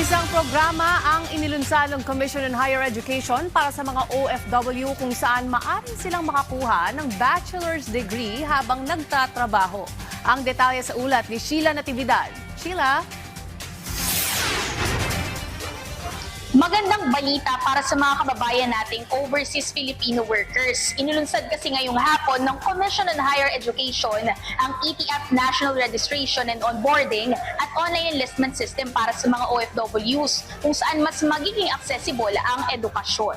Isang programa ang inilunsad ng Commission on Higher Education para sa mga OFW kung saan maaari silang makakuha ng bachelor's degree habang nagtatrabaho. Ang detalye sa ulat ni Sheila Natividad. Sheila? Magandang balita para sa mga kababayan nating overseas Filipino workers. Inilunsad kasi ngayong hapon ng Commission on Higher Education ang ETF National Registration and Onboarding at Online Enlistment System para sa mga OFWs kung saan mas magiging accessible ang edukasyon.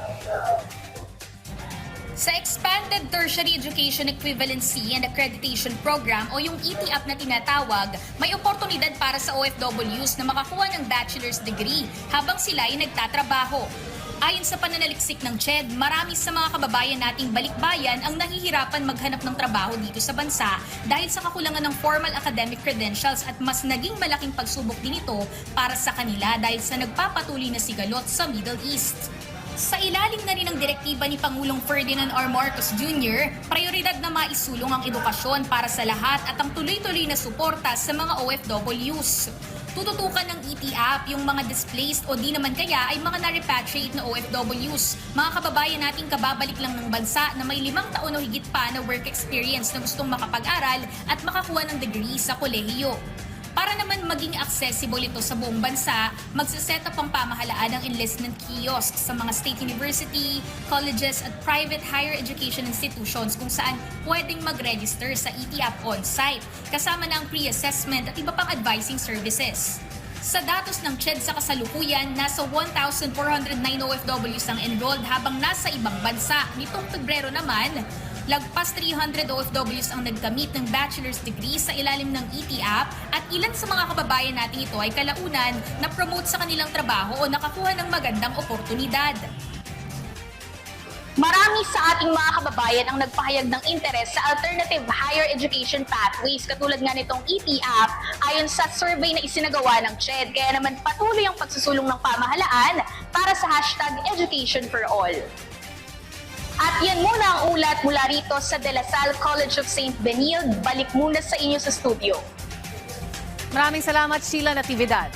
Sa Expanded Tertiary Education Equivalency and Accreditation Program o yung ETAP na tinatawag, may oportunidad para sa OFWs na makakuha ng bachelor's degree habang sila ay nagtatrabaho. Ayon sa pananaliksik ng CHED, marami sa mga kababayan nating balikbayan ang nahihirapan maghanap ng trabaho dito sa bansa dahil sa kakulangan ng formal academic credentials at mas naging malaking pagsubok din ito para sa kanila dahil sa nagpapatuloy na sigalot sa Middle East. Sa ilalim na rin ng direktiba ni Pangulong Ferdinand R. Marcos Jr., prioridad na maisulong ang edukasyon para sa lahat at ang tuloy-tuloy na suporta sa mga OFWs. Tututukan ng ETAP yung mga displaced o di naman kaya ay mga na-repatriate na OFWs, mga kababayan nating kababalik lang ng bansa na may 5 taon o higit pa na work experience na gustong makapag-aral at makakuha ng degree sa kolehiyo. Para naman maging accessible ito sa buong bansa, magsiset up ang pamahalaan ng enlistment kiosk sa mga state university, colleges at private higher education institutions kung saan pwedeng mag-register sa ETAP on-site, kasama na ang pre-assessment at iba pang advising services. Sa datos ng CHED sa kasalukuyan, nasa 1,409 OFWs ang enrolled habang nasa ibang bansa. Nitong Pebrero naman, lagpas 300 OFWs ang nagkamit ng bachelor's degree sa ilalim ng ETAP at ilan sa mga kababayan natin ito ay kalaunan na promote sa kanilang trabaho o nakakuha ng magandang oportunidad. Marami sa ating mga kababayan ang nagpahayag ng interes sa alternative higher education pathways katulad nga nitong ETAP ayon sa survey na isinagawa ng CHED. Kaya naman patuloy ang pagsusulong ng pamahalaan para sa #EducationForAll. At yan muna ang ulat mula rito sa De La Salle College of St. Benilde. Balik muna sa inyo sa studio. Maraming salamat, Sheila Natividad.